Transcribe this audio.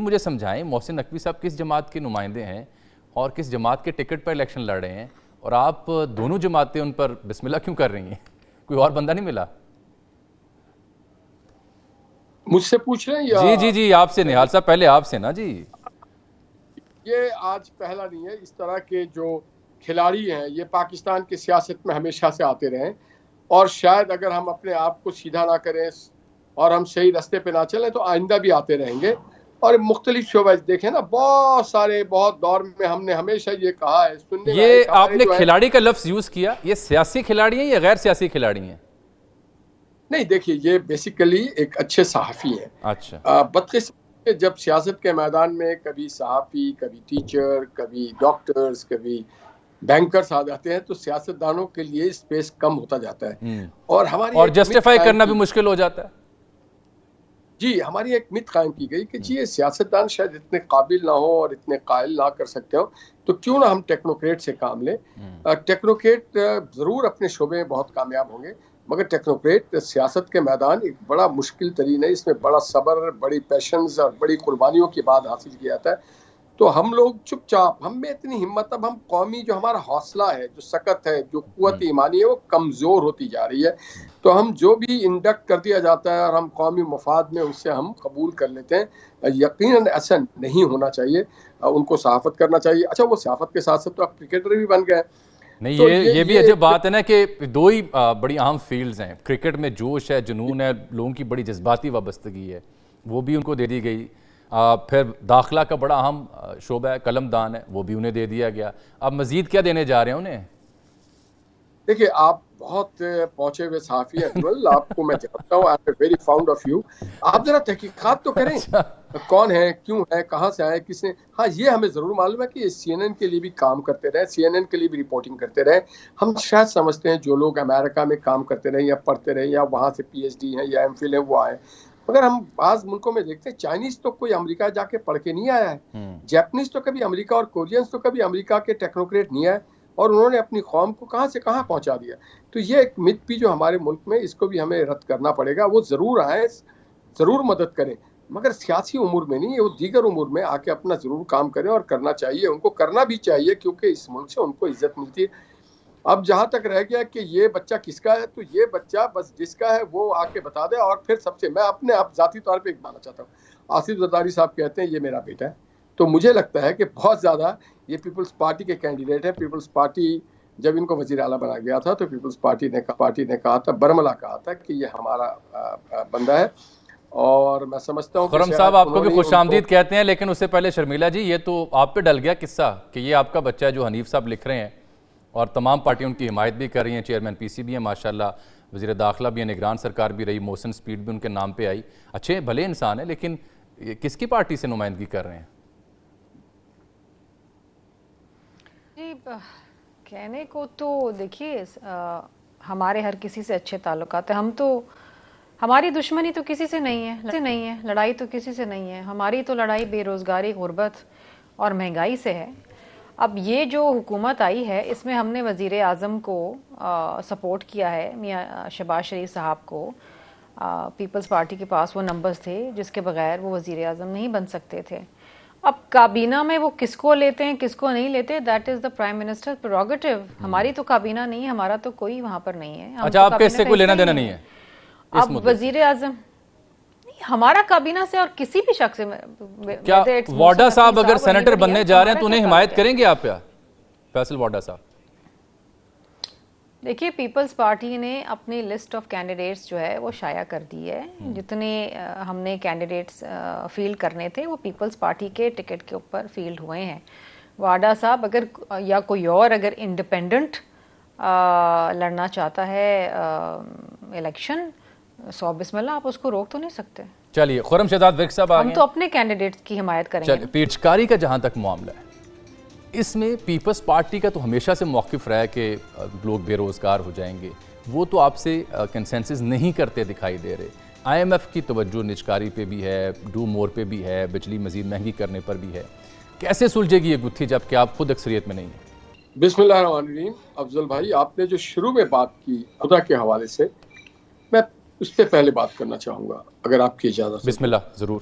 مجھے سمجھائیں محسن نقوی صاحب کس جماعت کے نمائندے ہیں اور کس جماعت کے ٹکٹ پر الیکشن لڑ رہے ہیں، اور آپ دونوں جماعتیں ان پر بسم اللہ کیوں کر رہی ہیں؟ کوئی اور بندہ نہیں ملا؟ مجھ سے پوچھ رہے ہیں یا جی آپ سے، نہال صاحب پہلے آپ سے نا جی۔ یہ آج پہلا نہیں ہے، اس طرح کے جو کھلاڑی ہیں یہ پاکستان کی سیاست میں ہمیشہ سے آتے رہے، اور شاید اگر ہم اپنے آپ کو سیدھا نہ کریں اور ہم صحیح راستے پہ نہ چلیں تو آئندہ بھی آتے رہیں گے۔ اور مختلف شعبے دیکھیں نا، بہت دور میں ہم نے ہمیشہ یہ کہا ہے، سننے میں یہ آپ نے کھلاڑی کا لفظ یوز کیا، یہ سیاسی کھلاڑی ہیں یا غیر سیاسی کھلاڑی ہیں؟ نہیں، دیکھیے یہ بیسیکلی ایک اچھے صحافی ہیں۔ اچھا، بدقسمتی جب سیاست کے میدان میں کبھی صحافی، کبھی ٹیچر، کبھی ڈاکٹرز، کبھی بینکرز آ جاتے ہیں تو سیاستدانوں کے لیے اسپیس کم ہوتا جاتا ہے، اور ہماری اور ایک جسٹیفائی کرنا بھی مشکل ہو جاتا ہے۔ جی ہماری ایک مت قائم کی گئی کہ جی یہ سیاستدان شاید اتنے قابل نہ ہو اور اتنے قائل نہ کر سکتے ہو، تو کیوں نہ ہم ٹیکنوکریٹ سے کام لیں۔ ٹیکنوکریٹ ضرور اپنے شعبے میں بہت کامیاب ہوں گے، مگر ٹیکنوکریٹ سیاست کے میدان ایک بڑا مشکل ترین ہے، اس میں بڑا صبر، بڑی پیشنز اور بڑی قربانیوں کے بعد حاصل کیا جاتا ہے۔ تو ہم لوگ چپ چاپ، ہم میں اتنی ہمت، اب ہم قومی جو ہمارا حوصلہ ہے، جو سکت ہے، جو قوت ایمانی ہے، وہ کمزور ہوتی جا رہی ہے۔ تو ہم جو بھی انڈکٹ کر دیا جاتا ہے اور ہم قومی مفاد میں اسے ہم قبول کر لیتے ہیں، یقیناً ایسا نہیں ہونا چاہیے۔ ان کو صحافت کرنا چاہیے۔ اچھا، وہ صحافت کے ساتھ ساتھ تو آپ کرکٹر بھی بن گئے۔ نہیں، یہ بھی عجب بات ہے نا کہ دو ہی بڑی اہم فیلڈز ہیں، کرکٹ میں جوش ہے، جنون ہے، لوگوں کی بڑی جذباتی وابستگی ہے، وہ بھی ان کو دے دی گئی۔ پھر داخلہ کا بڑا اہم شعبہ ہے، قلم دان ہے، وہ بھی انہیں دے دیا گیا۔ اب مزید کیا دینے جا رہے ہیں انہیں؟ دیکھیے آپ بہت پہنچے ہوئے صحافی ہیں اجمل، آپ کو میں جانتا ہوں، I am very found of you. آپ ذرا تحقیقات تو کریں، کون ہے، کیوں ہے، کہاں سے آئے، کس نے۔ ہاں یہ ہمیں ضرور معلوم ہے کہ یہ سی این این کے لیے بھی کام کرتے رہے، سی این این کے لیے بھی رپورٹنگ کرتے رہے۔ ہم شاید سمجھتے ہیں جو لوگ امریکہ میں کام کرتے رہے یا پڑھتے رہے یا وہاں سے پی ایچ ڈی ہیں یا ایم فل ہے وہ آئے، مگر ہم بعض ملکوں میں دیکھتے ہیں چائنیز تو کوئی امریکہ جا کے پڑھ کے نہیں آیا ہے، جیپنیز تو کبھی امریکہ، اور کورینز تو کبھی امریکہ کے ٹیکنوکریٹ نہیں آئے، اور انہوں نے اپنی قوم کو کہاں سے کہاں پہنچا دیا۔ تو یہ ایک مت بھی جو ہمارے ملک میں، اس کو بھی ہمیں رد کرنا پڑے گا۔ وہ ضرور آئیں، ضرور مدد کریں، مگر سیاسی امور میں نہیں، وہ دیگر امور میں آ کے اپنا ضرور کام کریں، اور کرنا چاہیے، ان کو کرنا بھی چاہیے، کیونکہ اس ملک سے ان کو عزت ملتی ہے۔ اب جہاں تک رہ گیا کہ یہ بچہ کس کا ہے، تو یہ بچہ بس جس کا ہے وہ آ کے بتا دے۔ اور پھر سب سے میں اپنے آپ ذاتی طور پہ ایک بتانا چاہتا ہوں، آصف زرداری صاحب کہتے ہیں یہ میرا بیٹا ہے، تو مجھے لگتا ہے کہ بہت زیادہ یہ پیپلز پارٹی کے کینڈیڈیٹ ہے۔ پیپلز پارٹی جب ان کو وزیر اعلیٰ بنا گیا تھا تو پیپلز پارٹی نے کہا تھا، برملا کہا تھا کہ یہ ہمارا بندہ ہے، اور میں سمجھتا ہوں کہ خرم صاحب آپ کو بھی خوش آمدید کہتے ہیں، لیکن اس سے پہلے شرمیلا جی، یہ تو آپ پہ ڈل گیا قصہ کہ یہ آپ کا بچہ ہے جو حنیف صاحب لکھ رہے ہیں، اور تمام پارٹیوں ان کی حمایت بھی کر رہی ہیں، چیئرمین پی سی بھی ہیں ماشاءاللہ، وزیر داخلہ بھی ہیں، نگران سرکار بھی رہی، محسن سپیڈ بھی ان کے نام پہ آئی، اچھے بھلے انسان ہیں، لیکن کس کی پارٹی سے نمائندگی کر رہے ہیں؟ جی کہنے کو تو دیکھیے ہمارے ہر کسی سے اچھے تعلقات ہیں، ہماری دشمنی تو کسی سے نہیں ہے، لڑائی تو کسی سے نہیں ہے، ہماری تو لڑائی بے روزگاری، غربت اور مہنگائی سے ہے۔ اب یہ جو حکومت آئی ہے اس میں ہم نے وزیر اعظم کو سپورٹ کیا ہے، میاں شہباز شریف صاحب کو۔ پیپلز پارٹی کے پاس وہ نمبرز تھے جس کے بغیر وہ وزیر اعظم نہیں بن سکتے تھے۔ اب کابینہ میں وہ کس کو لیتے ہیں کس کو نہیں لیتے، that is the prime minister prerogative. ہماری تو کابینہ نہیں ہے، ہمارا تو کوئی وہاں پر نہیں ہے۔ اچھا، آپ کے اس سے کوئی لینا دینا نہیں ہے؟ اب وزیر اعظم ہمارا کابینہ سے اور کسی بھی شخص سے، کیا واڈا صاحب اگر سینیٹر بننے جا رہے ہیں تو انہیں حمایت کریں گے آپ پہ، فیصل واڈا صاحب؟ دیکھیے پیپلز پارٹی نے اپنی لسٹ آف کینڈیڈیٹس جو ہے وہ شائع کر دی ہے، جتنے ہم نے کینڈیڈیٹس فیلڈ کرنے تھے وہ پیپلز پارٹی کے ٹکٹ کے اوپر فیلڈ ہوئے ہیں۔ واڈا صاحب اگر یا کوئی اور اگر انڈیپینڈنٹ لڑنا چاہتا ہے الیکشن، سو بسم اللہ، آپ اس کو روک تو نہیں سکتے۔ چلیے خرم شہزاد ویک صاحب ہم تو اپنے کینڈیڈیٹس کی حمایت کریں گے۔ پیٹکاری کا جہاں تک معاملہ ہے، اس میں پیپلز پارٹی کا تو ہمیشہ سے موقف رہا ہے کہ لوگ بے روزگار ہو جائیں گے، وہ تو آپ سے کنسنسس نہیں کرتے دکھائی دے رہے۔ آئی ایم ایف کی توجہ نجکاری پہ بھی ہے، ڈو مور پہ بھی ہے، بجلی مزید مہنگی کرنے پر بھی ہے، کیسے سلجھے گی یہ گتھی جب کہ آپ خود اکثریت میں نہیں ہیں؟ بسم اللہ الرحمن الرحیم۔ افضل بھائی، آپ نے جو شروع میں بات کی خدا کے حوالے سے، میں اس پہ پہلے بات کرنا چاہوں گا اگر آپ کی اجازت۔ بسم اللہ، ضرور۔